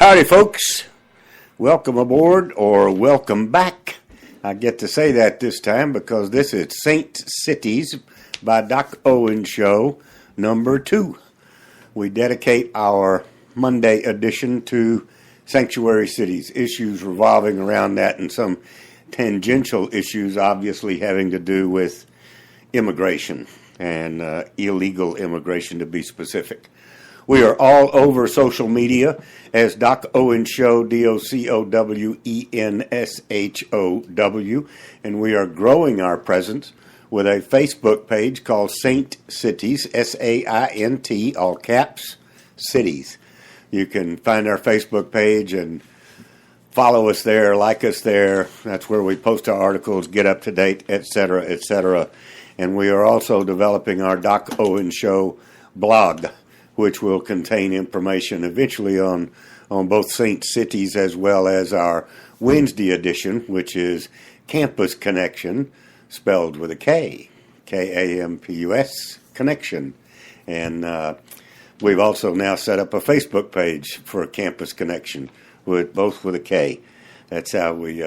Howdy, folks. Welcome aboard or welcome back. I get to say that this time because this is Saint Cities by Doc Owen Show number 2. We dedicate our Monday edition to sanctuary cities, issues revolving around that and some tangential issues obviously having to do with immigration and illegal immigration to be specific. We are all over social media as Doc Owen Show, DOCOWENSHOW, and we are growing our presence with a Facebook page called Saint Cities, SAINT, all caps, cities. You can find our Facebook page and follow us there, like us there. That's where we post our articles, get up to date, etc., etc. And we are also developing our Doc Owen Show blog, which will contain information eventually on both Saint Cities as well as our Wednesday edition, which is Campus Connection, spelled with a K, K-A-M-P-U-S, Connection. And we've also now set up a Facebook page for Campus Connection, both with a K. That's how we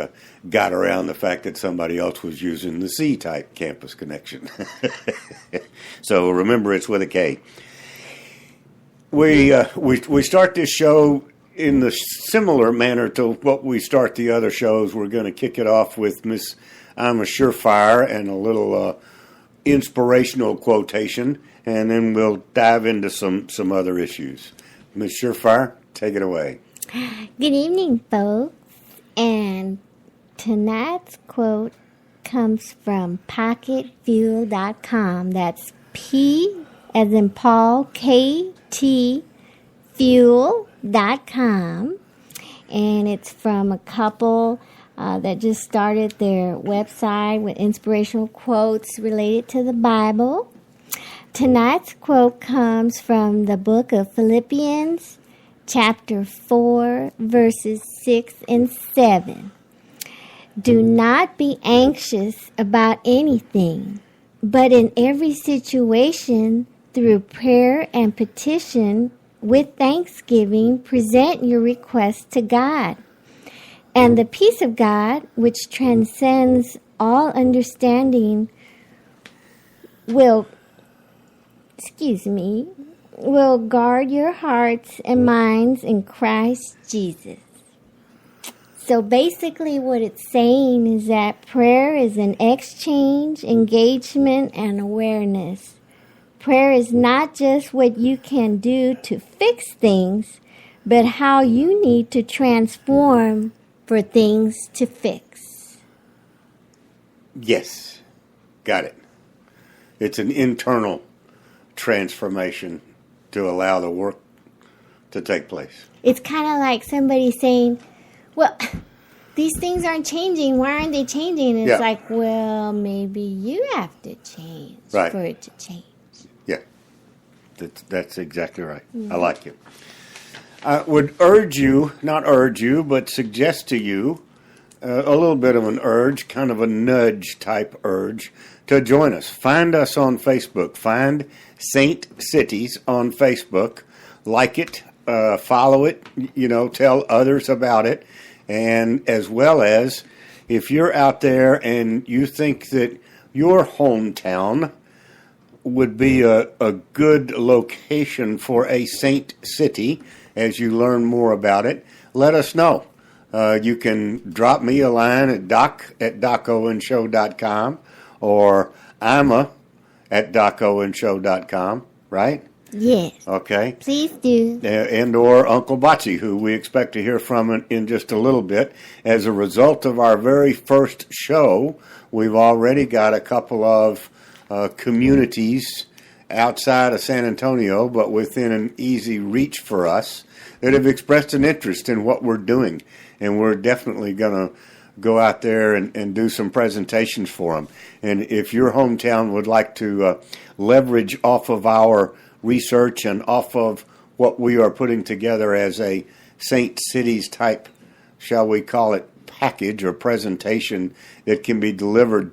got around the fact that somebody else was using the C-type Campus Connection. So remember, it's with a K. We start this show in the similar manner to what we start the other shows. We're going to kick it off with Miss I'm a Surefire and a little inspirational quotation, and then we'll dive into some other issues. Miss Surefire, take it away. Good evening, folks. And tonight's quote comes from pocketfuel.com. That's P as in Paul, K-T, fuel.com. And it's from a couple that just started their website with inspirational quotes related to the Bible. Tonight's quote comes from the book of Philippians, chapter 4, verses 6 and 7. Do not be anxious about anything, but in every situation, through prayer and petition, with thanksgiving, present your requests to God. And the peace of God, which transcends all understanding, will guard your hearts and minds in Christ Jesus. So basically what it's saying is that prayer is an exchange, engagement, and awareness. Prayer is not just what you can do to fix things, but how you need to transform for things to fix. Yes, got it. It's an internal transformation to allow the work to take place. It's kind of like somebody saying, well, these things aren't changing. Why aren't they changing? And it's like, well, maybe you have to change for it to change. Yeah, that's exactly right. Mm-hmm. I like it. I would suggest to you a little bit of an urge, kind of a nudge type urge, to join us. Find us on Facebook. Find Saint Cities on Facebook. Like it, follow it, tell others about it. And as well as, if you're out there and you think that your hometown would be a good location for a Saint City, as you learn more about it, let us know. You can drop me a line at doc@docowenshow.com or ima@docowenshow.com, right? Yes. Okay. Please do. And or Uncle Bocce, who we expect to hear from in just a little bit. As a result of our very first show, we've already got a couple of communities outside of San Antonio, but within an easy reach for us, that have expressed an interest in what we're doing. And we're definitely going to go out there and do some presentations for them. And if your hometown would like to leverage off of our research and off of what we are putting together as a Saint Cities type, shall we call it, package or presentation that can be delivered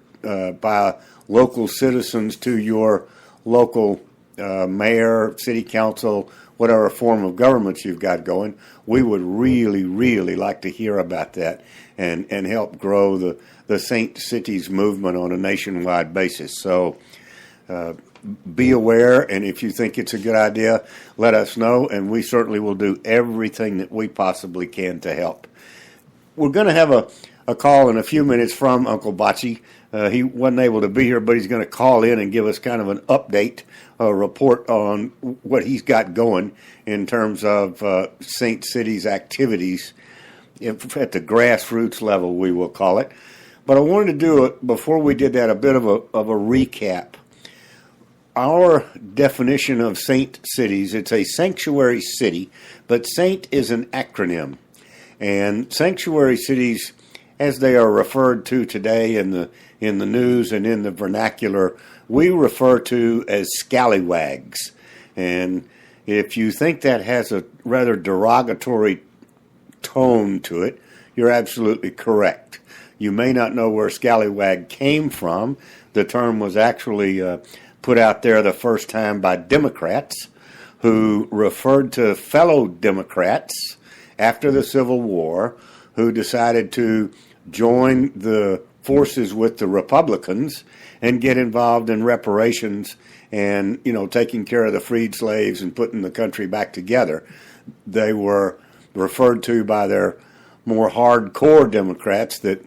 by local citizens to your local mayor, city council, whatever form of government you've got going, we would really, really like to hear about that and help grow the Saint Cities movement on a nationwide basis. So be aware, and if you think it's a good idea, let us know, and we certainly will do everything that we possibly can to help. We're going to have a call in a few minutes from Uncle Bocce. He wasn't able to be here, but he's going to call in and give us kind of an update, a report on what he's got going in terms of Saint Cities activities at the grassroots level, we will call it. But I wanted to do it, before we did that, a bit of a recap. Our definition of Saint Cities, it's a sanctuary city, but Saint is an acronym. And sanctuary cities, as they are referred to today in the news and in the vernacular, we refer to as scallywags. And if you think that has a rather derogatory tone to it, you're absolutely correct. You may not know where scallywag came from. The term was actually put out there the first time by Democrats who referred to fellow Democrats after the Civil War who decided to join the forces with the Republicans and get involved in reparations and, taking care of the freed slaves and putting the country back together. They were referred to by their more hardcore Democrats that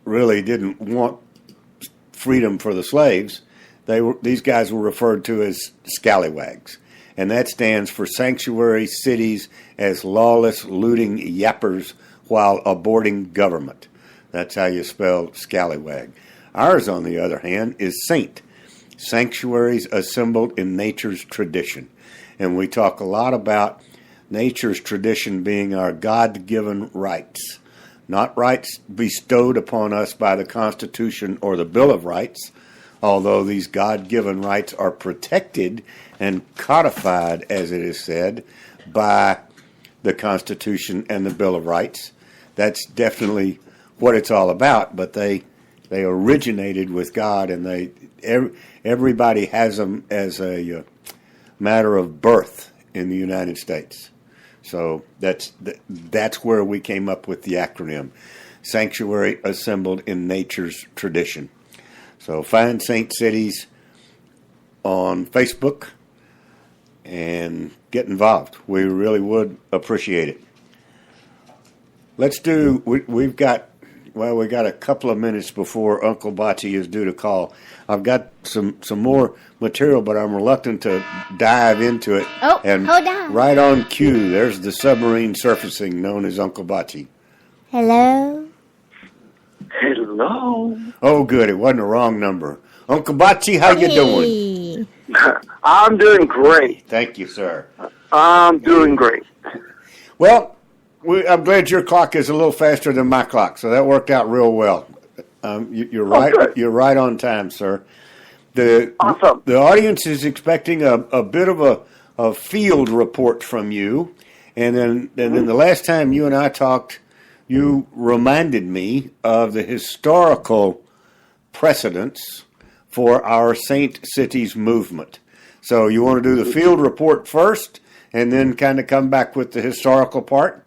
really didn't want freedom for the slaves. These guys were referred to as scallywags, and that stands for sanctuary cities as lawless, looting yappers while aborting government. That's how you spell scallywag. Ours, on the other hand, is saint, sanctuaries assembled in nature's tradition. And we talk a lot about nature's tradition being our God-given rights, not rights bestowed upon us by the Constitution or the Bill of Rights, although these God-given rights are protected and codified, as it is said, by the Constitution and the Bill of Rights. That's definitely what it's all about, but they originated with God, and everybody has them as a matter of birth in the United States. So that's where we came up with the acronym, Sanctuary Assembled in Nature's Tradition. So find Saint Cities on Facebook and get involved. We really would appreciate it. We've got a couple of minutes before Uncle Bocce is due to call. I've got some more material, but I'm reluctant to dive into it. Oh, and hold on. Right on cue, there's the submarine surfacing known as Uncle Bocce. Hello? Hello. Oh, good. It wasn't a wrong number. Uncle Bocce, how you doing? I'm doing great. Thank you, sir. I'm doing great. Well, I'm glad your clock is a little faster than my clock, so that worked out real well. You're right. Good. You're right on time, sir. Awesome. The audience is expecting a bit of a field report from you, and then the last time you and I talked, you reminded me of the historical precedents for our Saint Cities movement. So you want to do the field report first, and then kind of come back with the historical part?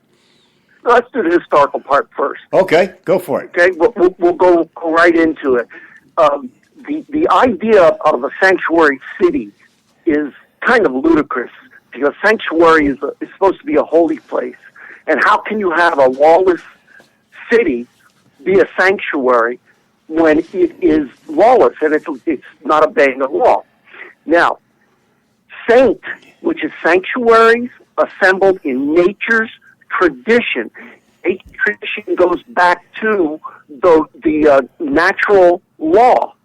Let's do the historical part first. Okay, go for it. Okay, we'll go right into it. The idea of a sanctuary city is kind of ludicrous because sanctuary is supposed to be a holy place. And how can you have a lawless city be a sanctuary when it is lawless and it's not obeying the law? Now, saint, which is sanctuaries assembled in nature's tradition. Tradition goes back to the natural law,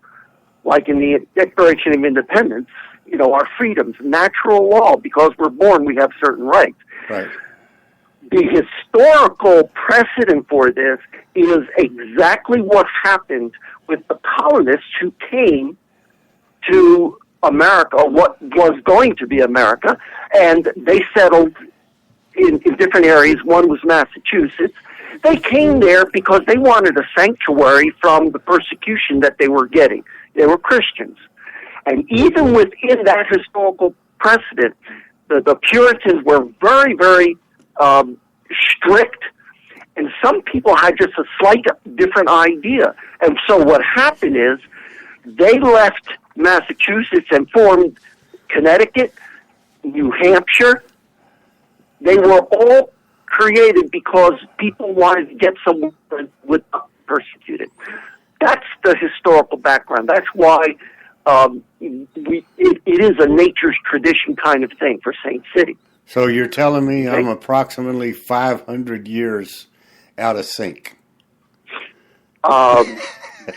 like in the Declaration of Independence, our freedoms, natural law. Because we're born, we have certain rights. Right. The historical precedent for this is exactly what happened with the colonists who came to America, what was going to be America, and they settled in different areas. One was Massachusetts. They came there because they wanted a sanctuary from the persecution that they were getting. They were Christians. And even within that historical precedent, the Puritans were very, very strict, and some people had just a slight different idea. And so what happened is they left Massachusetts and formed Connecticut, New Hampshire. They were all created because people wanted to get someone without persecuted. That's the historical background. That's why it is a nature's tradition kind of thing for Saint City. So you're telling me I'm approximately 500 years out of sync?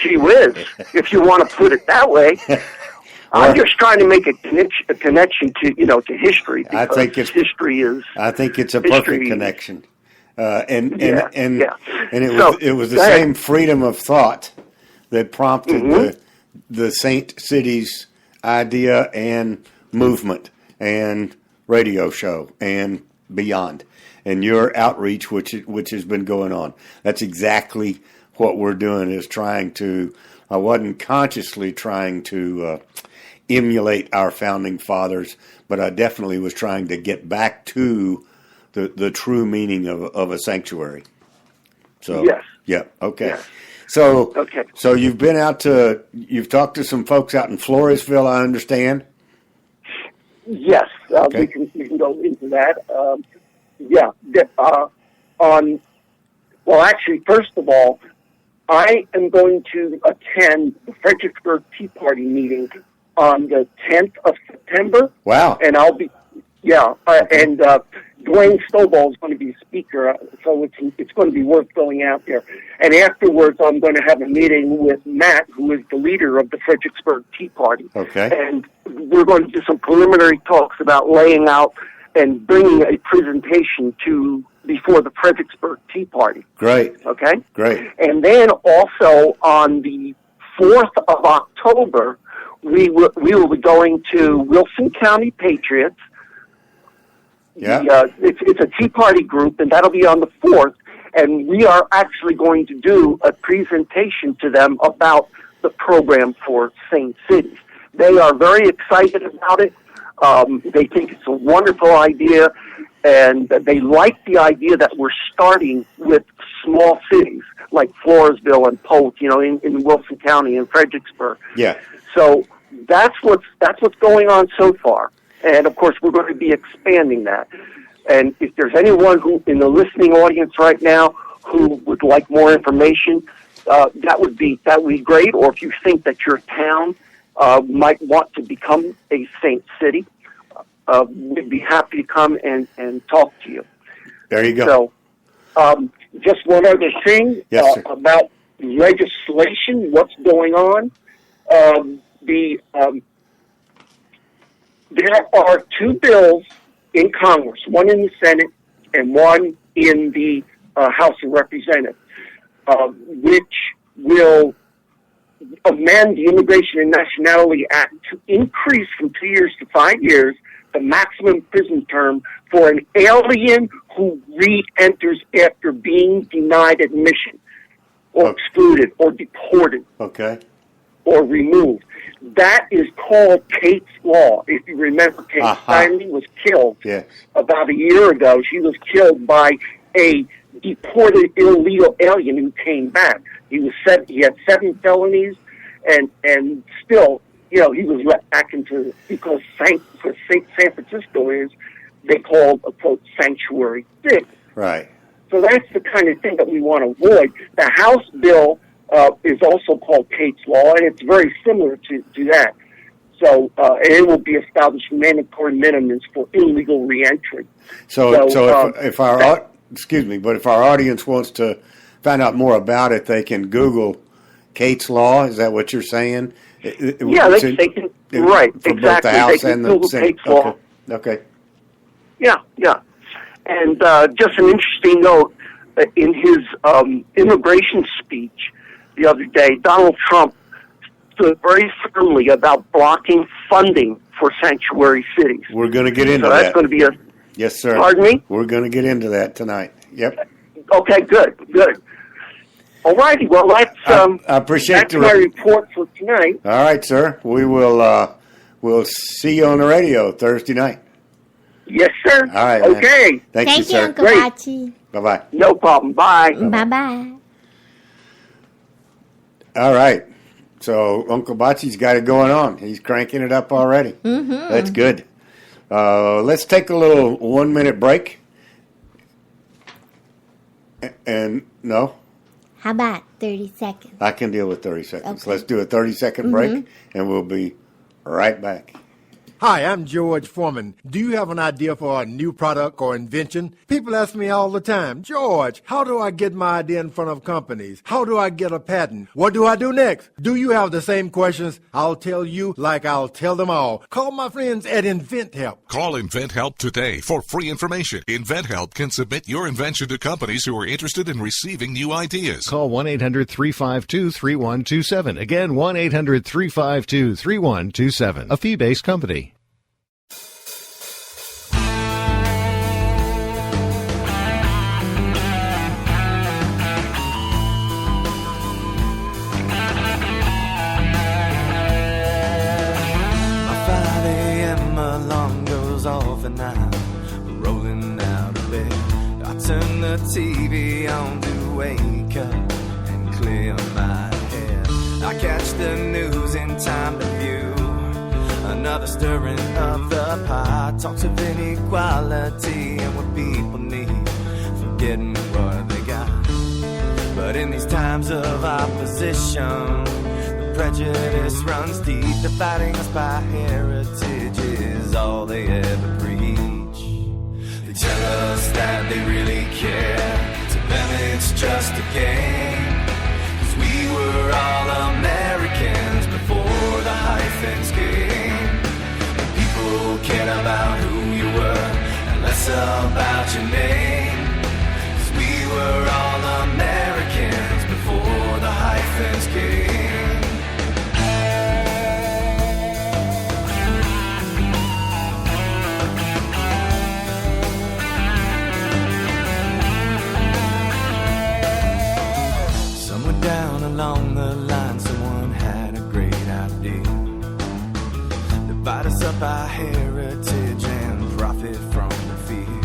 Gee whiz, if you want to put it that way. I'm just trying to make a connection to history. I think history is. I think it's a perfect connection, and it was the go same ahead. freedom of thought that prompted the Saint Cities idea and movement and radio show and beyond, and your outreach, which has been going on. That's exactly what we're doing. Is trying to. I wasn't consciously trying to emulate our founding fathers, but I definitely was trying to get back to the true meaning of a sanctuary. So yes. Yeah. Okay. Yes. So you've been you've talked to some folks out in Floresville, I understand. Yes, Okay. we can go into that. Actually, first of all, I am going to attend the Fredericksburg Tea Party meeting on the 10th of September. Wow. And I'll be, and Dwayne Stovall is going to be a speaker, so it's going to be worth going out there. And afterwards, I'm going to have a meeting with Matt, who is the leader of the Fredericksburg Tea Party. Okay. And we're going to do some preliminary talks about laying out and bringing a presentation before the Fredericksburg Tea Party. Great. Okay? Great. And then also on the 4th of October, we will be going to Wilson County Patriots. Yeah. It's a Tea Party group, and that'll be on the 4th. And we are actually going to do a presentation to them about the program for Saint Cities. They are very excited about it. They think it's a wonderful idea, and they like the idea that we're starting with small cities like Floresville and Polk, in Wilson County and Fredericksburg. Yeah. So that's what's going on so far. And, of course, we're going to be expanding that. And if there's anyone who in the listening audience right now who would like more information, that would be great. Or if you think that your town might want to become a Saint City, we'd be happy to come and talk to you. There you go. So just one other thing Yes, sir. about legislation, what's going on. There are two bills in Congress, one in the Senate and one in the House of Representatives, which will amend the Immigration and Nationality Act to increase from 2 years to 5 years the maximum prison term for an alien who re-enters after being denied admission or excluded or deported. Okay. Or removed. That is called Kate's Law. If you remember, Kate Steinle was killed about a year ago. She was killed by a deported illegal alien who came back. He had 7 felonies, and still, he was let back into, because San Francisco is, they call a quote sanctuary city. Right. So that's the kind of thing that we want to avoid. The House bill is also called Kate's Law, and it's very similar to that. So it will be establishing mandatory minimums for illegal reentry. So if our if our audience wants to find out more about it, they can Google Kate's Law. Is that what you're saying? Yeah, they can. Right, for exactly. Both the House they can and the Google Senate. Kate's Law. Okay. Yeah. And just an interesting note, in his immigration speech the other day, Donald Trump stood very firmly about blocking funding for sanctuary cities. We're going to get into so that. That's going to be Yes, sir. Pardon me? We're going to get into that tonight. Yep. Okay, good. All righty, well, that's I appreciate that's my report for tonight. All right, sir. We will we'll see you on the radio Thursday night. Yes, sir. All right. Man. Okay. Thank you, you, sir. Uncle Great. Bachi. Bye-bye. No problem. Bye. Bye-bye. All right. So Uncle Bachi's got it going on. He's cranking it up already. Mm-hmm. That's good. Let's take a little 1-minute break. And no, How about 30 seconds? I can deal with 30 seconds. Okay. Let's do a 30-second break, and we'll be right back. Hi, I'm George Foreman. Do you have an idea for a new product or invention? People ask me all the time, George, how do I get my idea in front of companies? How do I get a patent? What do I do next? Do you have the same questions? I'll tell you like I'll tell them all. Call my friends at InventHelp. Call InventHelp today for free information. InventHelp can submit your invention to companies who are interested in receiving new ideas. Call 1-800-352-3127. Again, 1-800-352-3127. A fee-based company. Rolling out of bed, I turn the TV on to wake up and clear my head. I catch the news in time to view another stirring of the pot. Talks of inequality and what people need, forgetting what they got. But in these times of opposition, the prejudice runs deep. Dividing us by heritage is all they ever preach. They tell us that they really care. To them it's just a game. 'Cause we were all Americans before the hyphens came. And people cared about who you were and less about your name. 'Cause we were all Americans before the hyphens came. Down along the line, someone had a great idea. Divide us up by heritage and profit from the fear.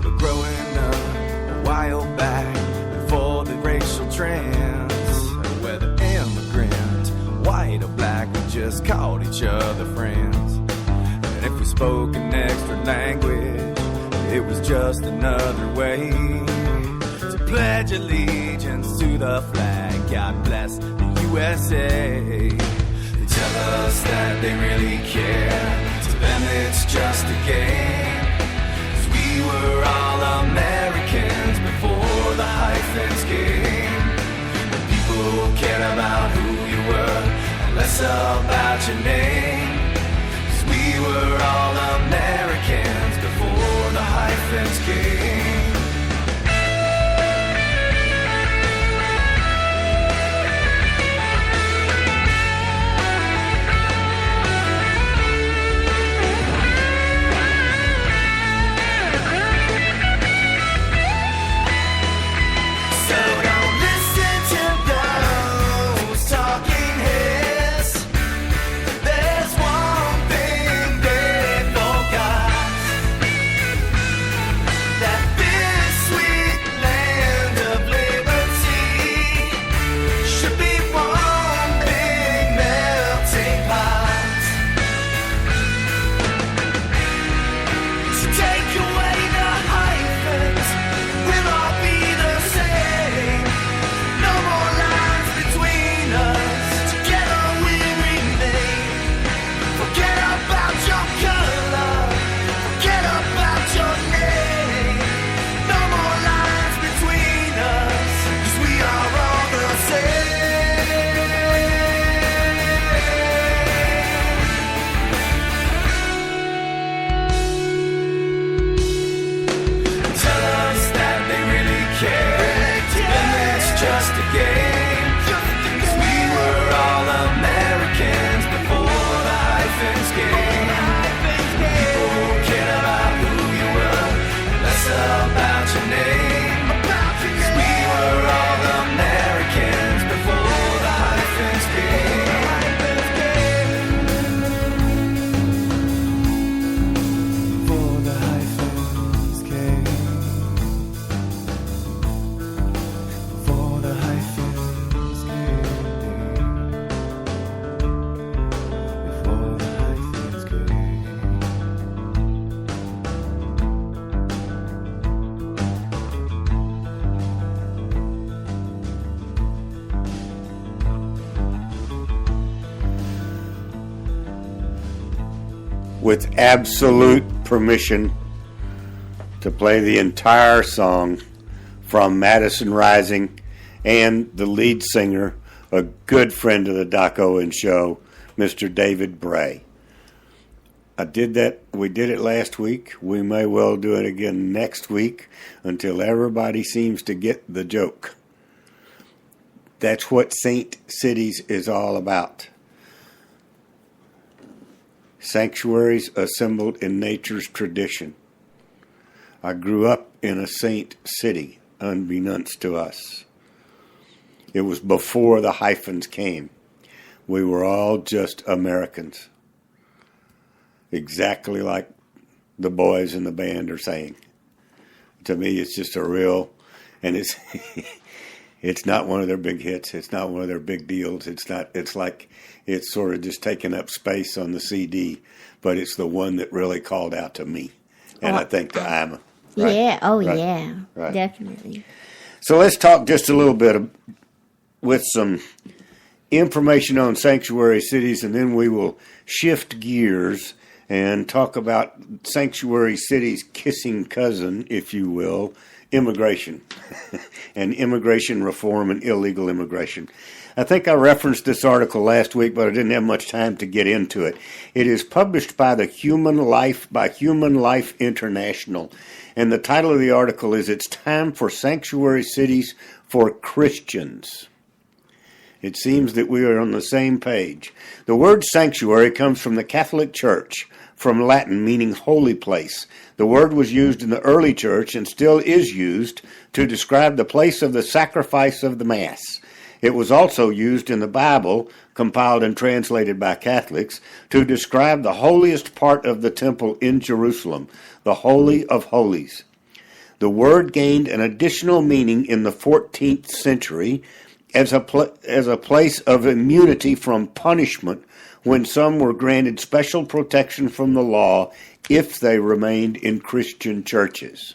But growing up a while back, before the racial trends, whether immigrant, white or black, we just called each other friends. And if we spoke an extra language, it was just another way to pledge allegiance to the flag. God bless the USA. They tell us that they really care. To them it's just a game. 'Cause we were all Americans before the hyphens came. And people cared about who you were and less about your name. 'Cause we were all Americans before the hyphens came. That with absolute permission to play the entire song from Madison Rising and the lead singer, a good friend of the Doc Owen Show, Mr. David Bray. I did that. We did it last week. We may well do it again next week until everybody seems to get the joke. That's what Saint Cities is all about. Sanctuaries assembled in nature's tradition. I grew up in a saint city, unbeknownst to us. It was before the hyphens came. We were all just Americans. Exactly like the boys in the band are saying. To me, it's just a real, and it's it's not one of their big hits. It's not one of their big deals. It's not. It's like it's sort of just taking up space on the CD, but it's the one that really called out to me, and I think to Ima. Right? Yeah. Oh, right. yeah. Right. Definitely. So let's talk just a little bit with some information on sanctuary cities, and then we will shift gears and talk about sanctuary cities' kissing cousin, if you will, immigration and immigration reform and illegal immigration. I think I referenced this article last week, but I didn't have much time to get into it. It is published by Human Life International, and the title of the article is "It's Time for Sanctuary Cities for Christians." It seems that we are on the same page. The word sanctuary comes from the Catholic Church, from Latin meaning holy place. The word was used in the early church and still is used to describe the place of the sacrifice of the Mass. It was also used in the Bible, compiled and translated by Catholics, to describe the holiest part of the temple in Jerusalem, the Holy of Holies. The word gained an additional meaning in the 14th century as a place of immunity from punishment when some were granted special protection from the law if they remained in Christian churches.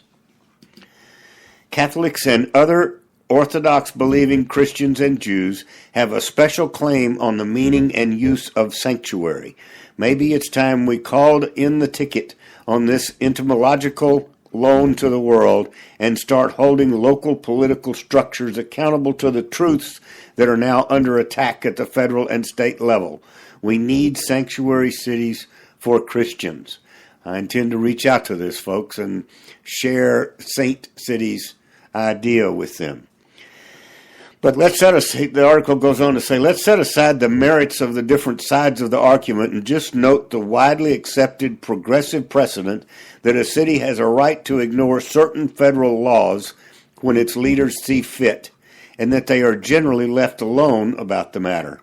Catholics and other Orthodox believing Christians and Jews have a special claim on the meaning and use of sanctuary. Maybe it's time we called in the ticket on this entomological loan to the world and start holding local political structures accountable to the truths that are now under attack at the federal and state level. We need sanctuary cities for Christians. I intend to reach out to this, folks, and share Saint Cities' idea with them. But the article goes on to say, let's set aside the merits of the different sides of the argument and just note the widely accepted progressive precedent that a city has a right to ignore certain federal laws when its leaders see fit, and that they are generally left alone about the matter.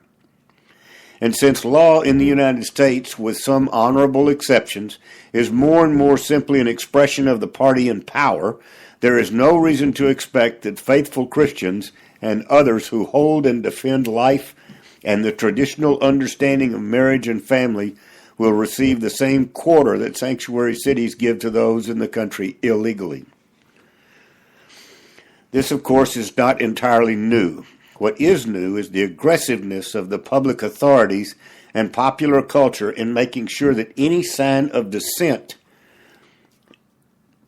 And since law in the United States, with some honorable exceptions, is more and more simply an expression of the party in power, there is no reason to expect that faithful Christians and others who hold and defend life and the traditional understanding of marriage and family will receive the same quarter that sanctuary cities give to those in the country illegally. This, of course, is not entirely new. What is new is the aggressiveness of the public authorities and popular culture in making sure that any sign of dissent,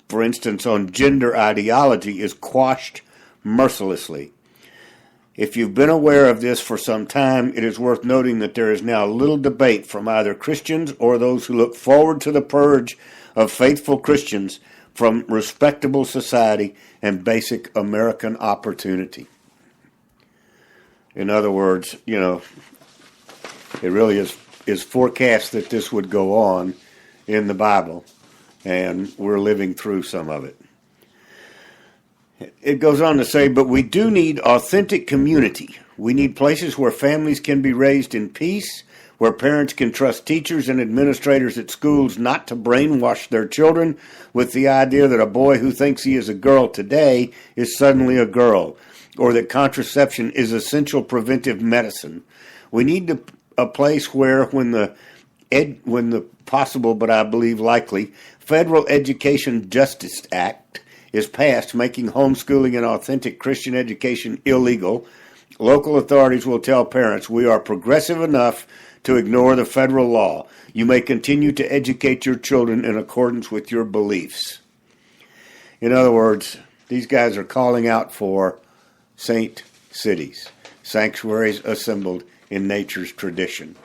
for instance on gender ideology, is quashed mercilessly. If you've been aware of this for some time, it is worth noting that there is now little debate from either Christians or those who look forward to the purge of faithful Christians from respectable society and basic American opportunity. In other words, it really is forecast that this would go on in the Bible, and we're living through some of it. It goes on to say, but we do need authentic community. We need places where families can be raised in peace, where parents can trust teachers and administrators at schools not to brainwash their children with the idea that a boy who thinks he is a girl today is suddenly a girl, or that contraception is essential preventive medicine. We need a place where, when the possible, but I believe likely, Federal Education Justice Act is passed, making homeschooling and authentic Christian education illegal, local authorities will tell parents, we are progressive enough to ignore the federal law. You may continue to educate your children in accordance with your beliefs. In other words, these guys are calling out for saint cities, sanctuaries assembled in nature's tradition.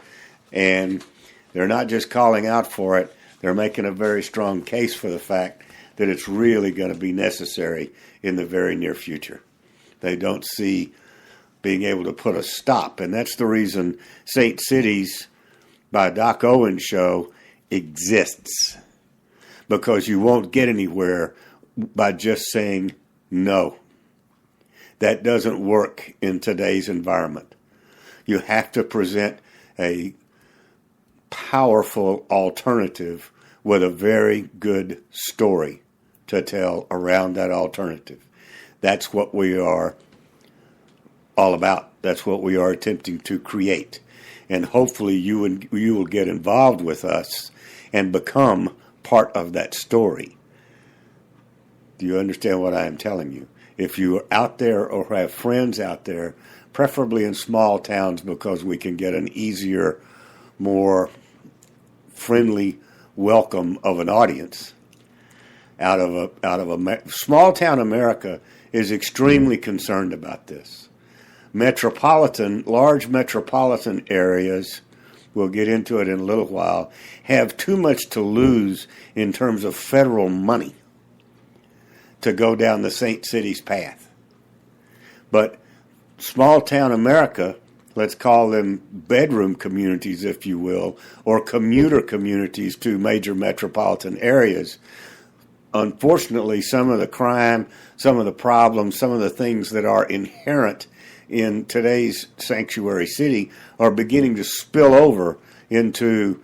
And they're not just calling out for it, they're making a very strong case for the fact that it's really going to be necessary in the very near future. They don't see being able to put a stop. And that's the reason Saint Cities by Doc Owen Show exists. Because you won't get anywhere by just saying no. That doesn't work in today's environment. You have to present a powerful alternative with a very good story to tell around that alternative. That's what we are all about. That's what we are attempting to create. And hopefully you will get involved with us and become part of that story. Do you understand what I am telling you? If you are out there or have friends out there, preferably in small towns, because we can get an easier, more friendly welcome of an audience out of a small town. America is extremely concerned about this. Large metropolitan areas, we'll get into it in a little while, have too much to lose in terms of federal money to go down the Saint Cities path. But small town America, let's call them bedroom communities, if you will, or commuter communities to major metropolitan areas. Unfortunately, some of the crime, some of the problems, some of the things that are inherent in today's sanctuary city are beginning to spill over into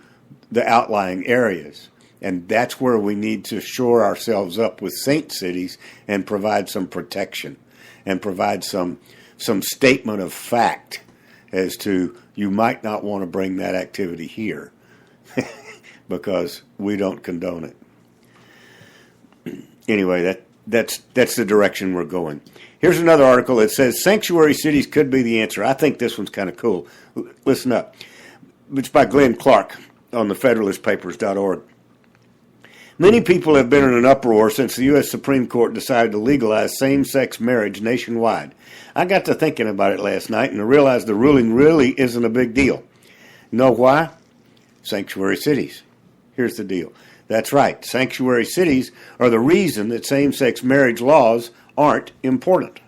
the outlying areas. And that's where we need to shore ourselves up with saint cities and provide some protection and provide some statement of fact as to you might not want to bring that activity here because we don't condone it. Anyway, that's the direction we're going. Here's another article that says sanctuary cities could be the answer. I think this one's kind of cool. Listen up. It's by Glenn Clark on the federalistpapers.org. Many people have been in an uproar since the U.S. Supreme Court decided to legalize same-sex marriage nationwide. I got to thinking about it last night and I realized the ruling really isn't a big deal. Know why? Sanctuary cities. Here's the deal. That's right. Sanctuary cities are the reason that same-sex marriage laws aren't important.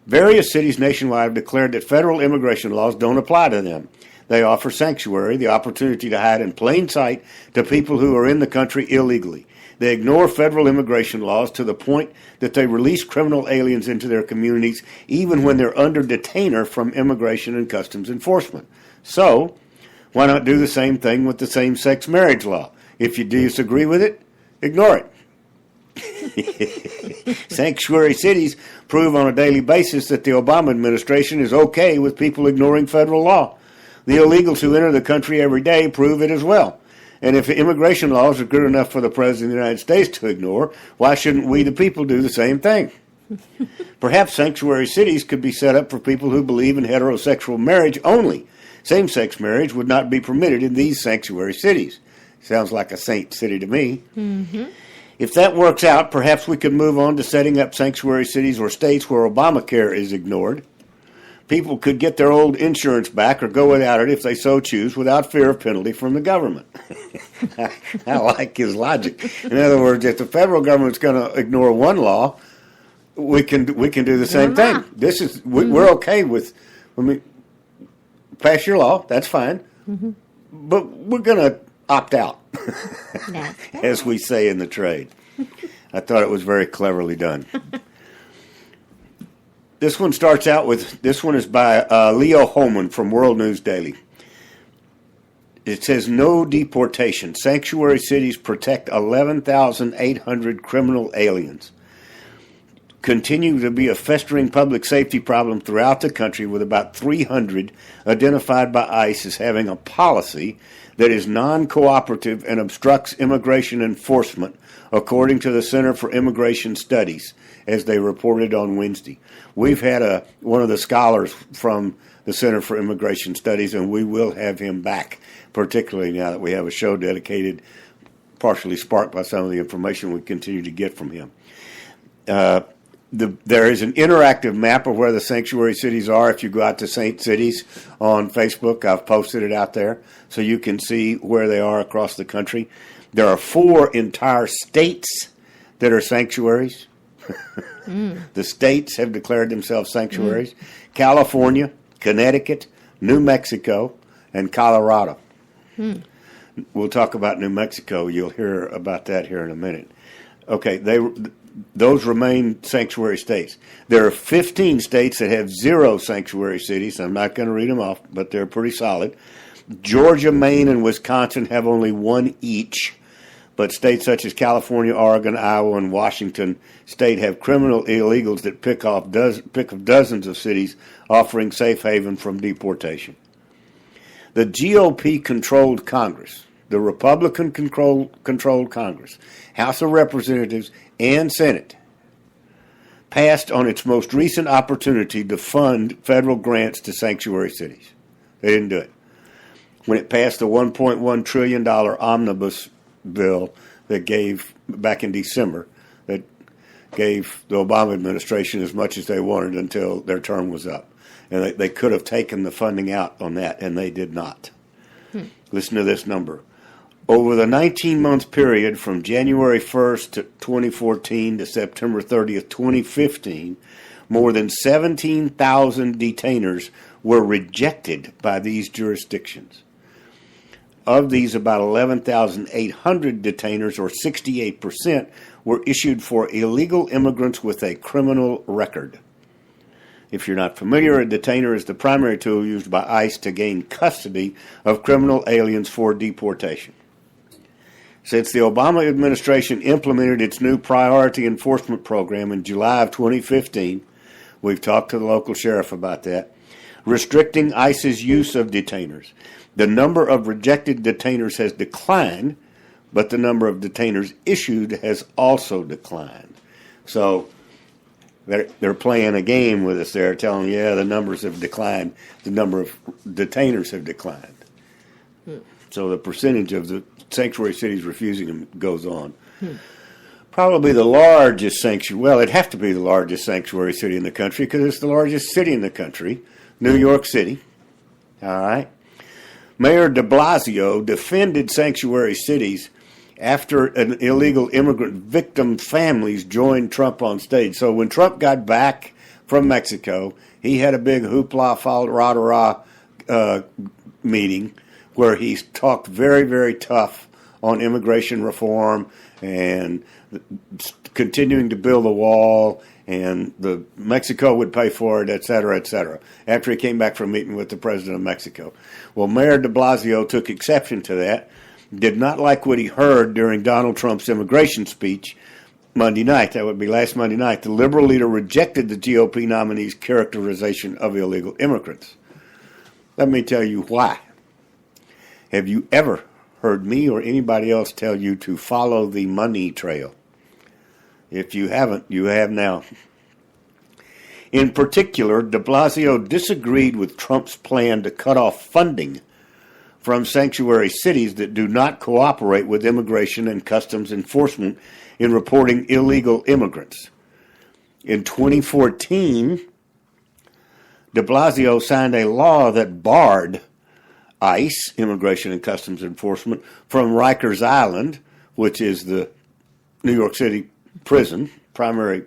Various cities nationwide have declared that federal immigration laws don't apply to them. They offer sanctuary, the opportunity to hide in plain sight to people who are in the country illegally. They ignore federal immigration laws to the point that they release criminal aliens into their communities even when they're under detainer from immigration and customs enforcement. So, why not do the same thing with the same-sex marriage law? If you disagree with it, ignore it. Sanctuary cities prove on a daily basis that the Obama administration is okay with people ignoring federal law. The illegals who enter the country every day prove it as well. And if immigration laws are good enough for the President of the United States to ignore, why shouldn't we, the people, do the same thing? Perhaps sanctuary cities could be set up for people who believe in heterosexual marriage only. Same-sex marriage would not be permitted in these sanctuary cities. Sounds like a saint city to me. Mm-hmm. If that works out, perhaps we could move on to setting up sanctuary cities or states where Obamacare is ignored. People could get their old insurance back or go without it if they so choose without fear of penalty from the government. I like his logic. In other words, if the federal government's going to ignore one law, we can do the same thing. This is we're okay with pass your law, that's fine. Mm-hmm. But we're going to opt out, as we say in the trade. I thought it was very cleverly done. This one starts out with, this one is by Leo Holman from World News Daily. It says, no deportation. Sanctuary cities protect 11,800 criminal aliens. Continue to be a festering public safety problem throughout the country, with about 300 identified by ICE as having a policy that is non-cooperative and obstructs immigration enforcement, according to the Center for Immigration Studies, as they reported on Wednesday. We've had one of the scholars from the Center for Immigration Studies, and we will have him back, particularly now that we have a show dedicated, partially sparked by some of the information we continue to get from him. There is an interactive map of where the sanctuary cities are. If you go out to Saint Cities on Facebook, I've posted it out there so you can see where they are across the country. There are 4 entire states that are sanctuaries. The states have declared themselves sanctuaries. California, Connecticut, New Mexico, and Colorado. We'll talk about New Mexico. You'll hear about that here in a minute. Okay, those remain sanctuary states. There are 15 states that have 0 sanctuary cities. I'm not going to read them off, but they're pretty solid. Georgia, Maine, and Wisconsin have only 1 each. But states such as California, Oregon, Iowa, and Washington state have criminal illegals that pick of dozens of cities offering safe haven from deportation. The GOP-controlled Congress, the Republican-controlled Congress, House of Representatives, and Senate, passed on its most recent opportunity to fund federal grants to sanctuary cities. They didn't do it. When it passed the $1.1 trillion omnibus bill that gave, back in December, that gave the Obama administration as much as they wanted until their term was up. And they could have taken the funding out on that, and they did not. Listen to this number. Over the 19-month period from January 1st to 2014 to September 30th, 2015, more than 17,000 detainers were rejected by these jurisdictions. Of these, about 11,800 detainers, or 68%, were issued for illegal immigrants with a criminal record. If you're not familiar, a detainer is the primary tool used by ICE to gain custody of criminal aliens for deportation. Since the Obama administration implemented its new priority enforcement program in July of 2015, we've talked to the local sheriff about that, restricting ICE's use of detainers. The number of rejected detainers has declined, but the number of detainers issued has also declined. So they're playing a game with us there, telling, the numbers have declined. The number of detainers have declined. So the percentage of the sanctuary cities refusing them goes on. Probably the largest sanctuary, well, it'd have to be the largest sanctuary city in the country because it's the largest city in the country, New York City. All right. Mayor de Blasio defended sanctuary cities after an illegal immigrant victim families joined Trump on stage. So when Trump got back from Mexico, he had a big hoopla, rah-rah meeting where he talked very, very tough on immigration reform and continuing to build a wall, and Mexico would pay for it, et cetera, after he came back from meeting with the president of Mexico. Well, Mayor de Blasio took exception to that, did not like what he heard during Donald Trump's immigration speech Monday night. That would be last Monday night. The liberal leader rejected the GOP nominee's characterization of illegal immigrants. Let me tell you why. Have you ever heard me or anybody else tell you to follow the money trail? If you haven't, you have now. In particular, de Blasio disagreed with Trump's plan to cut off funding from sanctuary cities that do not cooperate with immigration and customs enforcement in reporting illegal immigrants. In 2014, de Blasio signed a law that barred ICE, Immigration and Customs Enforcement, from Rikers Island, which is the New York City prison, primary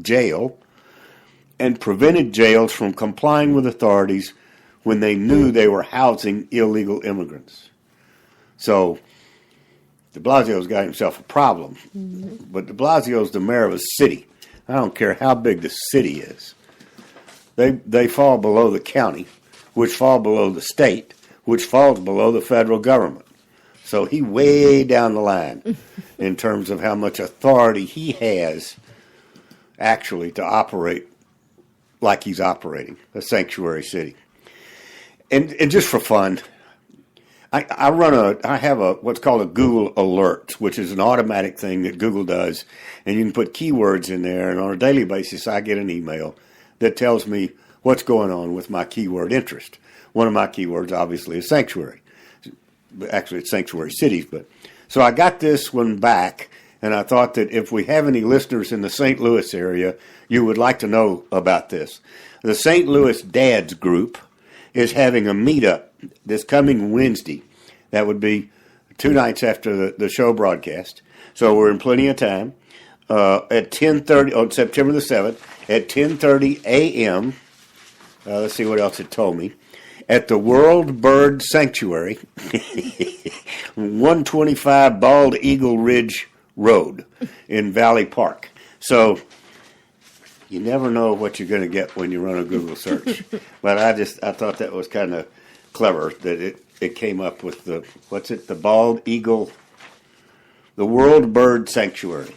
jail, and prevented jails from complying with authorities when they knew they were housing illegal immigrants. So de Blasio's got himself a problem. But de Blasio's the mayor of a city. I don't care how big the city is. They fall below the county, which fall below the state, which falls below the federal government. So he way down the line in terms of how much authority he has actually to operate like he's operating, a sanctuary city. And just for fun, I have what's called a Google Alert, which is an automatic thing that Google does, and you can put keywords in there, and on a daily basis I get an email that tells me what's going on with my keyword interest. One of my keywords, obviously, is sanctuary. Actually, it's sanctuary cities. But so I got this one back, and I thought that if we have any listeners in the St. Louis area, you would like to know about this. The St. Louis Dads Group is having a meetup this coming Wednesday. That would be 2 nights after the show broadcast. So we're in plenty of time. At 10:30 on September the 7th at 10:30 a.m. Let's see what else it told me. At the World Bird Sanctuary, 125 Bald Eagle Ridge Road in Valley Park. So you never know what you're going to get when you run a Google search. But I thought that was kind of clever that it came up with the Bald Eagle, the World Bird Sanctuary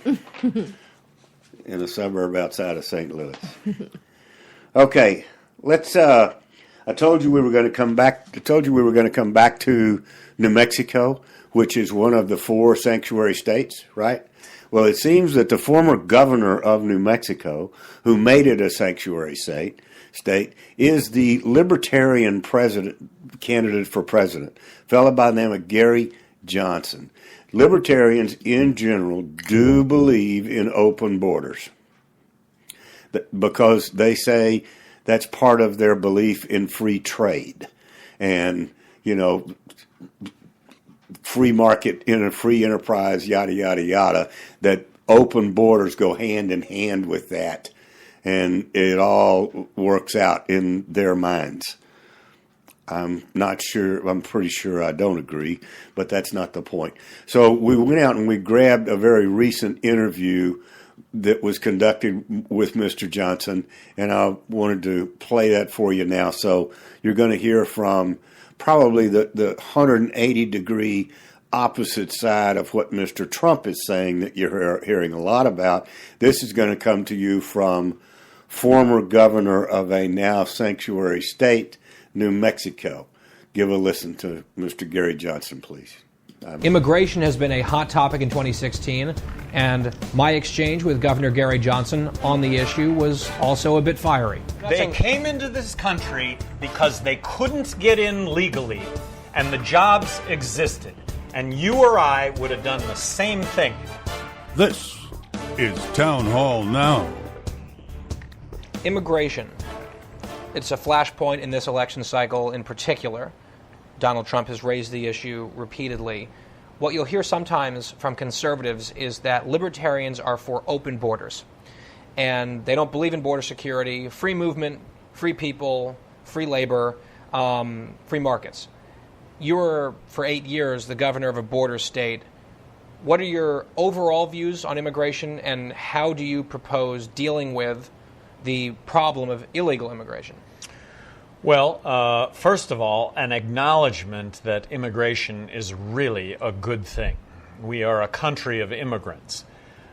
in a suburb outside of St. Louis. Okay, let's. I told you we were going to come back. I told you we were going to come back to New Mexico, which is one of the 4 sanctuary states, right? Well, it seems that the former governor of New Mexico, who made it a sanctuary state, is the Libertarian candidate for president, a fellow by the name of Gary Johnson. Libertarians in general do believe in open borders because they say that's part of their belief in free trade and, free market in a free enterprise, yada, yada, yada, that open borders go hand in hand with that. And it all works out in their minds. I'm not sure. I'm pretty sure I don't agree, but that's not the point. So we went out and we grabbed a very recent interview that was conducted with Mr. Johnson, and I wanted to play that for you now. So you're going to hear from probably the 180-degree opposite side of what Mr. Trump is saying that you're hearing a lot about. This is going to come to you from former governor of a now sanctuary state, New Mexico. Give a listen to Mr. Gary Johnson, please. Immigration has been a hot topic in 2016, and my exchange with Governor Gary Johnson on the issue was also a bit fiery. They came into this country because they couldn't get in legally, and the jobs existed. And you or I would have done the same thing. This is Town Hall Now. Immigration. It's a flashpoint in this election cycle in particular. Donald Trump has raised the issue repeatedly. What you'll hear sometimes from conservatives is that libertarians are for open borders. And they don't believe in border security, free movement, free people, free labor, free markets. You were, for 8 years, the governor of a border state. What are your overall views on immigration, and how do you propose dealing with the problem of illegal immigration? Well, first of all, an acknowledgement that immigration is really a good thing. We are a country of immigrants.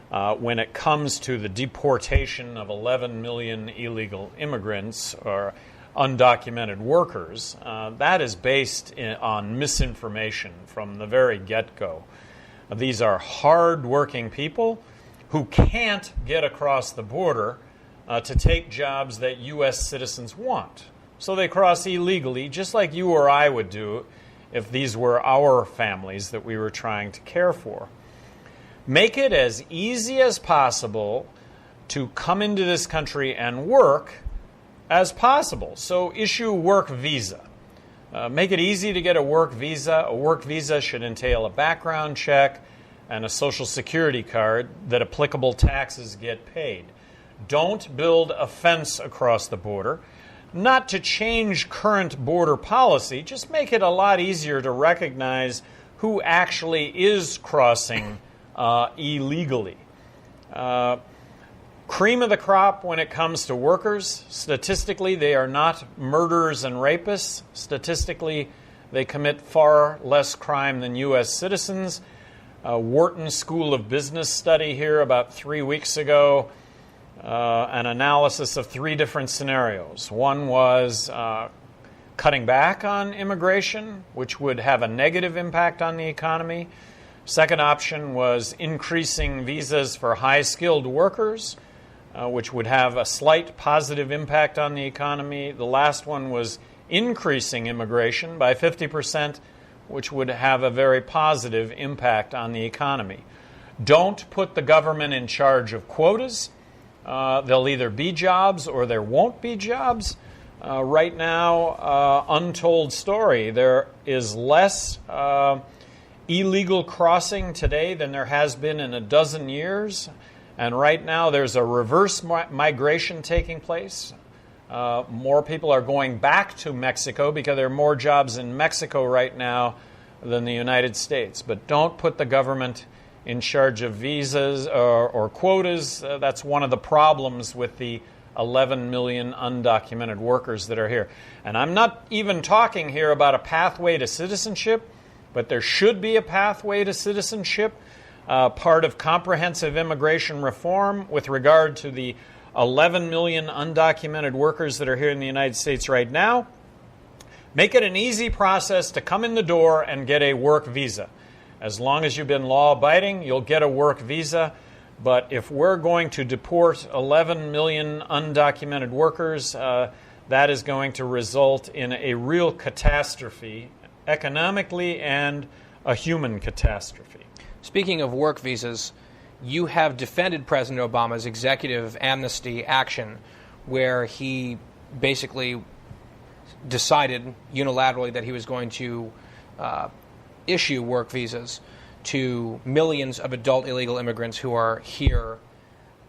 When it comes to the deportation of 11 million illegal immigrants or undocumented workers, that is based on misinformation from the very get-go. These are hard-working people who can't get across the border to take jobs that U.S. citizens want. So they cross illegally, just like you or I would do if these were our families that we were trying to care for. Make it as easy as possible to come into this country and work as possible. So issue work visa. Make it easy to get a work visa. A work visa should entail a background check and a Social Security card that applicable taxes get paid. Don't build a fence across the border. Not to change current border policy, just make it a lot easier to recognize who actually is crossing illegally. Cream of the crop when it comes to workers. Statistically, they are not murderers and rapists. Statistically, they commit far less crime than U.S. citizens. Wharton School of Business study here about 3 weeks ago, an analysis of 3 different scenarios. One was cutting back on immigration, which would have a negative impact on the economy. Second option was increasing visas for high-skilled workers. which would have a slight positive impact on the economy. The last one was increasing immigration by 50%, which would have a very positive impact on the economy. Don't put the government in charge of quotas. There'll either be jobs or there won't be jobs. Right now, untold story, there is less illegal crossing today than there has been in a dozen years. And right now there's a reverse migration taking place. More people are going back to Mexico because there are more jobs in Mexico right now than the United States. But don't put the government in charge of visas or quotas. That's one of the problems with the 11 million undocumented workers that are here. And I'm not even talking here about a pathway to citizenship, but there should be a pathway to citizenship, part of comprehensive immigration reform with regard to the 11 million undocumented workers that are here in the United States right now. Make it an easy process to come in the door and get a work visa. As long as you've been law-abiding, you'll get a work visa. But if we're going to deport 11 million undocumented workers, that is going to result in a real catastrophe, economically and a human catastrophe. Speaking of work visas, you have defended President Obama's executive amnesty action, where he basically decided unilaterally that he was going to issue work visas to millions of adult illegal immigrants who are here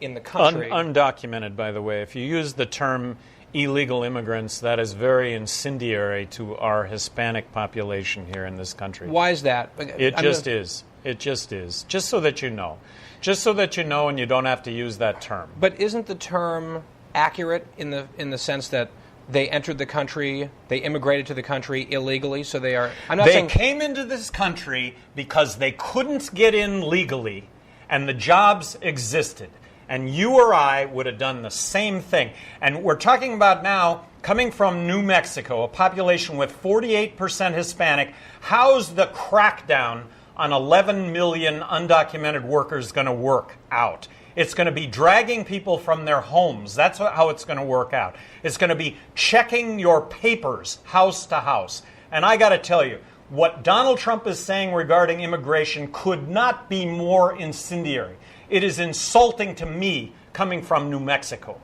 in the country. Undocumented, by the way. If you use the term illegal immigrants, that is very incendiary to our Hispanic population here in this country. Why is that? It just is. It just is. Just so that you know. Just so that you know and you don't have to use that term. But isn't the term accurate in the sense that they entered the country, they immigrated to the country illegally, so they are... They came into this country because they couldn't get in legally, and the jobs existed. And you or I would have done the same thing. And we're talking about now, coming from New Mexico, a population with 48% Hispanic, how's the crackdown on 11 million undocumented workers going to work out? It's going to be dragging people from their homes. That's how it's going to work out. It's going to be checking your papers house to house. And I got to tell you, what Donald Trump is saying regarding immigration could not be more incendiary. It is insulting to me coming from New Mexico.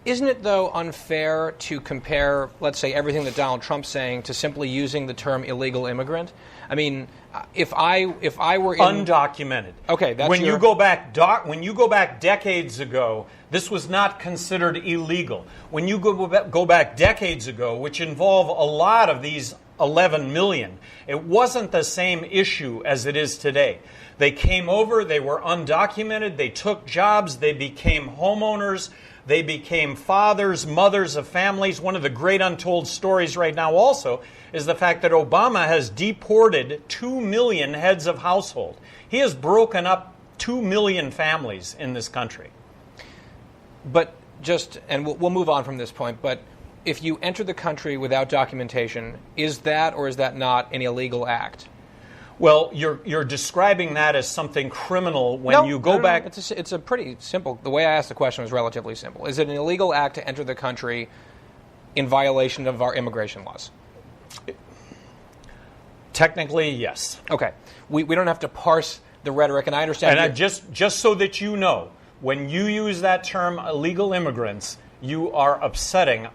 Isn't it, though, unfair to compare, let's say, everything that Donald Trump's saying to simply using the term illegal immigrant? I mean, if I were in... Undocumented. Okay, that's when you go back decades ago, this was not considered illegal. When you go back decades ago, which involve a lot of these 11 million, it wasn't the same issue as it is today. They came over, they were undocumented, they took jobs, they became homeowners, they became fathers, mothers of families. One of the great untold stories right now also is the fact that Obama has deported 2 million heads of household. He has broken up 2 million families in this country. But and we'll move on from this point, but if you enter the country without documentation, is that or is that not an illegal act? Well, you're describing that as something criminal when you go back... It's a pretty simple... The way I asked the question was relatively simple. Is it an illegal act to enter the country in violation of our immigration laws? Technically, yes. Okay. We don't have to parse the rhetoric, and I understand... And just so that you know, when you use that term illegal immigrants, you are upsetting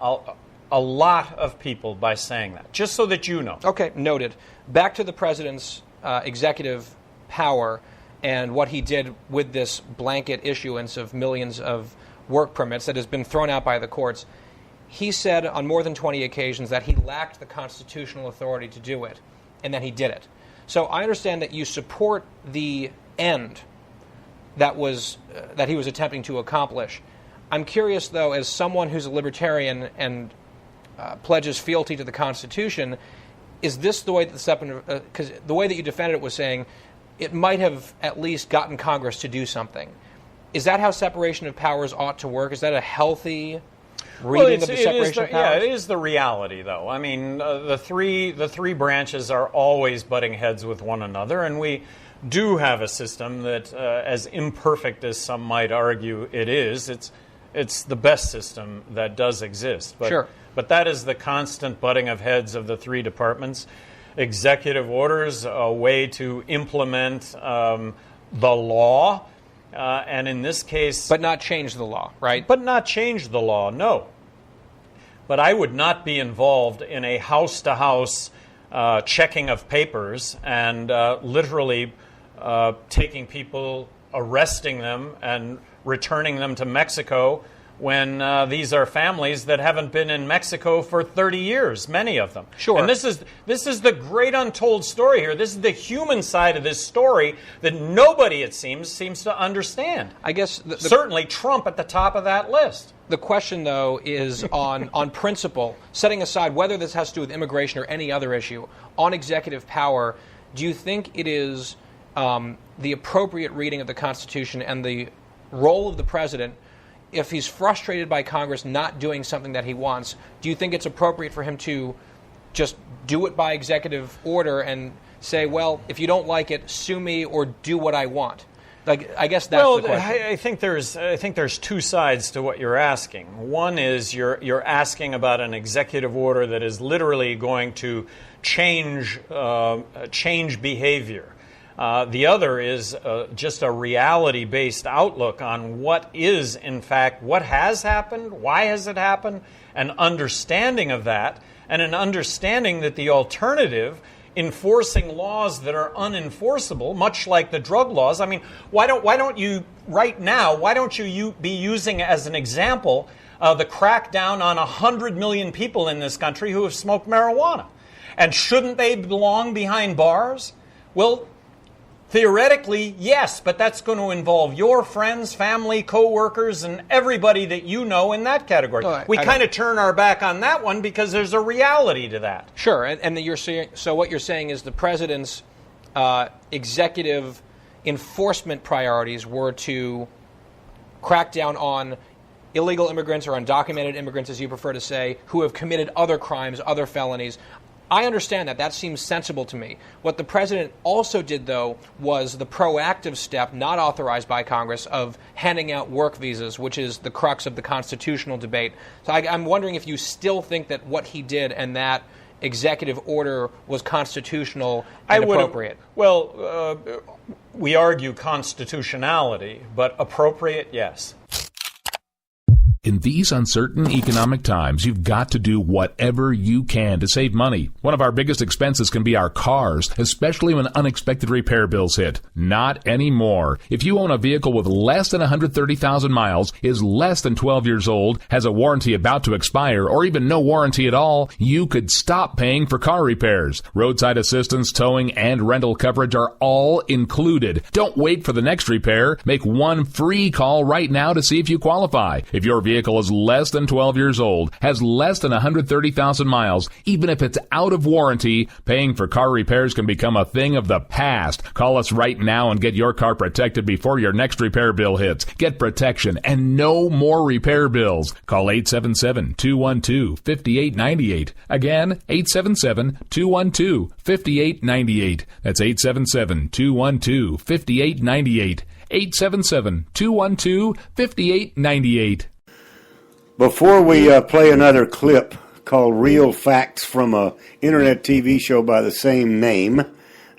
a lot of people by saying that. Just so that you know. Okay, noted. Back to the president's executive power and what he did with this blanket issuance of millions of work permits that has been thrown out by the courts. He said on more than 20 occasions that he lacked the constitutional authority to do it, and that he did it. So I understand that you support the end that he was attempting to accomplish. I'm curious, though, as someone who's a libertarian and pledges fealty to the Constitution, is this the way that because the way that you defended it was saying it might have at least gotten Congress to do something. Is that how separation of powers ought to work? Is that a healthy reading of the separation of powers? Yeah, it is the reality, though. I mean, the three branches are always butting heads with one another, and we do have a system that, as imperfect as some might argue it is, it's the best system that does exist. But, sure. But that is the constant butting of heads of the three departments. Executive orders, a way to implement the law, and in this case... But not change the law, right? But not change the law, no. But I would not be involved in a house-to-house checking of papers and literally taking people, arresting them, and returning them to Mexico when these are families that haven't been in Mexico for 30 years, many of them. Sure. And this is the great untold story here. This is the human side of this story that nobody, it seems to understand. I guess certainly Trump at the top of that list. The question, though, is on principle, setting aside whether this has to do with immigration or any other issue, on executive power, do you think it is the appropriate reading of the Constitution and the role of the president, if he's frustrated by Congress not doing something that he wants, do you think it's appropriate for him to just do it by executive order and say, well, if you don't like it, sue me or do what I want? Like, I guess that's the question. I think there's two sides to what you're asking. One is you're asking about an executive order that is literally going to change behavior. The other is just a reality-based outlook on what is, in fact, what has happened, why has it happened, an understanding of that, and an understanding that the alternative, enforcing laws that are unenforceable, much like the drug laws. I mean, why don't you right now? Why don't you be using as an example the crackdown on 100 million people in this country who have smoked marijuana, and shouldn't they belong behind bars? Well, theoretically, yes, but that's going to involve your friends, family, co-workers, and everybody that you know in that category. We kind of turn our back on that one because there's a reality to that. Sure, and you're saying, so what you're saying is the president's executive enforcement priorities were to crack down on illegal immigrants or undocumented immigrants, as you prefer to say, who have committed other crimes, other felonies. I understand that. That seems sensible to me. What the president also did, though, was the proactive step, not authorized by Congress, of handing out work visas, which is the crux of the constitutional debate. So I'm wondering if you still think that what he did and that executive order was constitutional and appropriate. Well, we argue constitutionality, but appropriate, yes. In these uncertain economic times, you've got to do whatever you can to save money. One of our biggest expenses can be our cars, especially when unexpected repair bills hit. Not anymore. If you own a vehicle with less than 130,000 miles, is less than 12 years old, has a warranty about to expire, or even no warranty at all, you could stop paying for car repairs. Roadside assistance, towing, and rental coverage are all included. Don't wait for the next repair. Make one free call right now to see if you qualify. If your vehicle is less than 12 years old, has less than 130,000 miles, even if it's out of warranty, paying for car repairs can become a thing of the past. Call us right now and get your car protected before your next repair bill hits. Get protection and no more repair bills. Call 877-212-5898. Again, 877-212-5898. That's 877-212-5898. 877-212-5898. Before we play another clip called Real Facts from a internet TV show by the same name,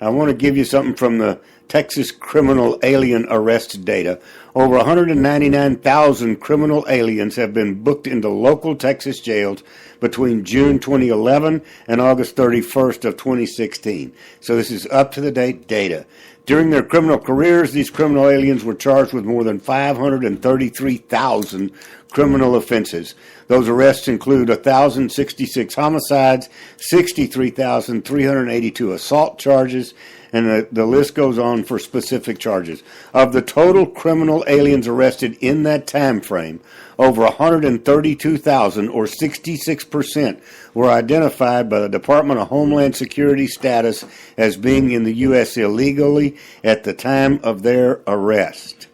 I want to give you something from the Texas criminal alien arrest data. Over 199,000 criminal aliens have been booked into local Texas jails between June 2011 and August 31st of 2016. So this is up-to-the-date data. During their criminal careers, these criminal aliens were charged with more than 533,000 criminal offenses. Those arrests include 1,066 homicides, 63,382 assault charges, and the list goes on for specific charges. Of the total criminal aliens arrested in that time frame, over 132,000, or 66%, were identified by the Department of Homeland Security status as being in the U.S. illegally at the time of their arrest.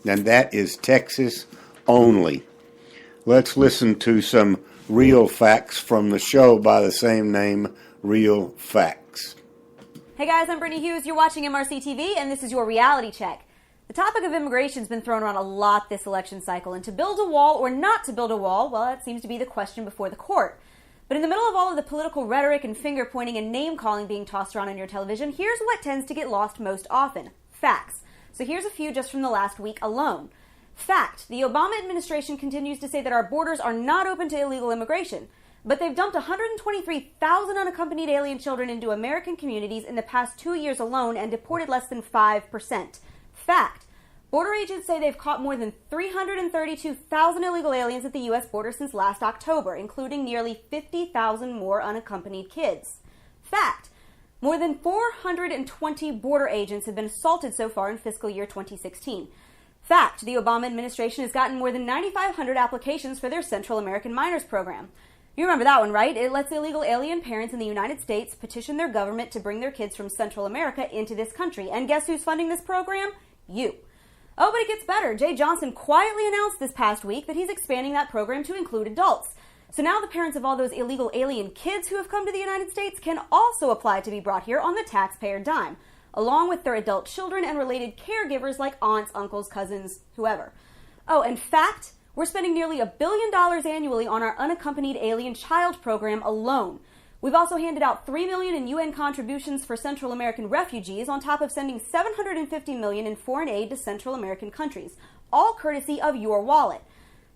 And that is Texas only. Let's listen to some real facts from the show by the same name, Real Facts. Hey guys, I'm Brittany Hughes. You're watching MRC TV, and this is your reality check. The topic of immigration has been thrown around a lot this election cycle, and to build a wall or not to build a wall, well, that seems to be the question before the court. But in the middle of all of the political rhetoric and finger-pointing and name-calling being tossed around on your television, here's what tends to get lost most often: facts. So here's a few just from the last week alone. Fact: the Obama administration continues to say that our borders are not open to illegal immigration, but they've dumped 123,000 unaccompanied alien children into American communities in the past 2 years alone and deported less than 5%. Fact: border agents say they've caught more than 332,000 illegal aliens at the U.S. border since last October, including nearly 50,000 more unaccompanied kids. Fact: more than 420 border agents have been assaulted so far in fiscal year 2016. Fact: the Obama administration has gotten more than 9,500 applications for their Central American Minors Program. You remember that one, right? It lets illegal alien parents in the United States petition their government to bring their kids from Central America into this country. And guess who's funding this program? You. Oh, but it gets better. Jay Johnson quietly announced this past week that he's expanding that program to include adults. So now the parents of all those illegal alien kids who have come to the United States can also apply to be brought here on the taxpayer dime, along with their adult children and related caregivers like aunts, uncles, cousins, whoever. Oh, and fact: we're spending nearly $1 billion annually on our unaccompanied alien child program alone. We've also handed out $3 million in UN contributions for Central American refugees, on top of sending $750 million in foreign aid to Central American countries, all courtesy of your wallet.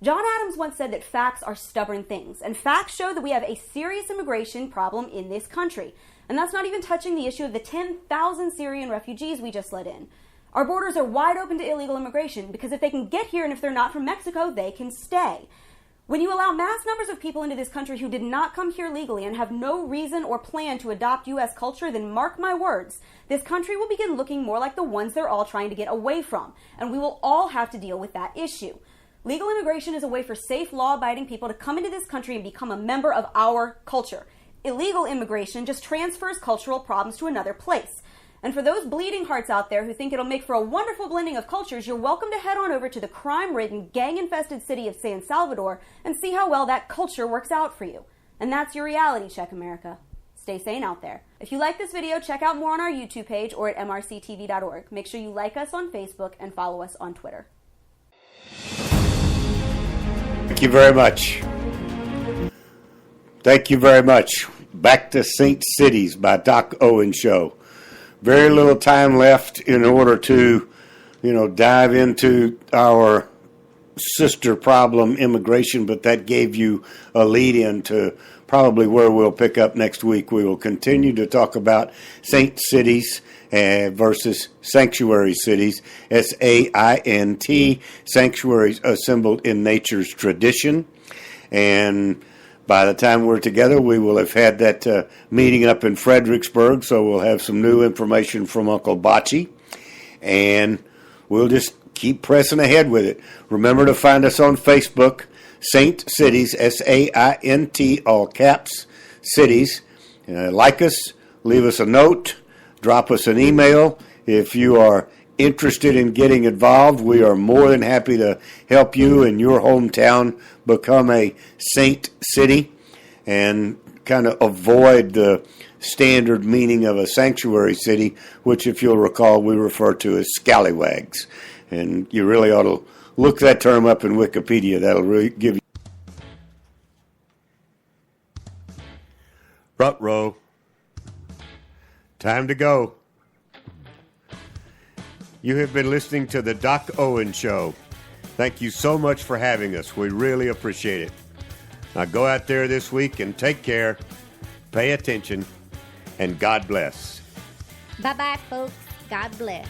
John Adams once said that facts are stubborn things, and facts show that we have a serious immigration problem in this country. And that's not even touching the issue of the 10,000 Syrian refugees we just let in. Our borders are wide open to illegal immigration because if they can get here and if they're not from Mexico, they can stay. When you allow mass numbers of people into this country who did not come here legally and have no reason or plan to adopt U.S. culture, then mark my words, this country will begin looking more like the ones they're all trying to get away from, and we will all have to deal with that issue. Legal immigration is a way for safe, law-abiding people to come into this country and become a member of our culture. Illegal immigration just transfers cultural problems to another place. And for those bleeding hearts out there who think it'll make for a wonderful blending of cultures, you're welcome to head on over to the crime-ridden, gang-infested city of San Salvador and see how well that culture works out for you. And that's your reality check, America. Stay sane out there. If you like this video, check out more on our YouTube page or at mrctv.org. Make sure you like us on Facebook and follow us on Twitter. Thank you very much. Thank you very much. Back to Saint Cities by Doc Owen Show. Very little time left in order to, dive into our sister problem, immigration, but that gave you a lead in to probably where we'll pick up next week. We will continue to talk about saint cities versus sanctuary cities, SAINT, sanctuaries assembled in nature's tradition. And by the time we're together, we will have had that meeting up in Fredericksburg, so we'll have some new information from Uncle Bocce, and we'll just keep pressing ahead with it. Remember to find us on Facebook, Saint Cities, SAINT, all caps, cities. Like us, leave us a note, drop us an email. If you are interested in getting involved, we are more than happy to help you in your hometown become a saint city and kind of avoid the standard meaning of a sanctuary city, which, if you'll recall, we refer to as scallywags. And you really ought to look that term up in Wikipedia. That'll really give you front row. Time to go. You have been listening to the Doc Owen Show. Thank you so much for having us. We really appreciate it. Now go out there this week and take care, pay attention, and God bless. Bye-bye, folks. God bless.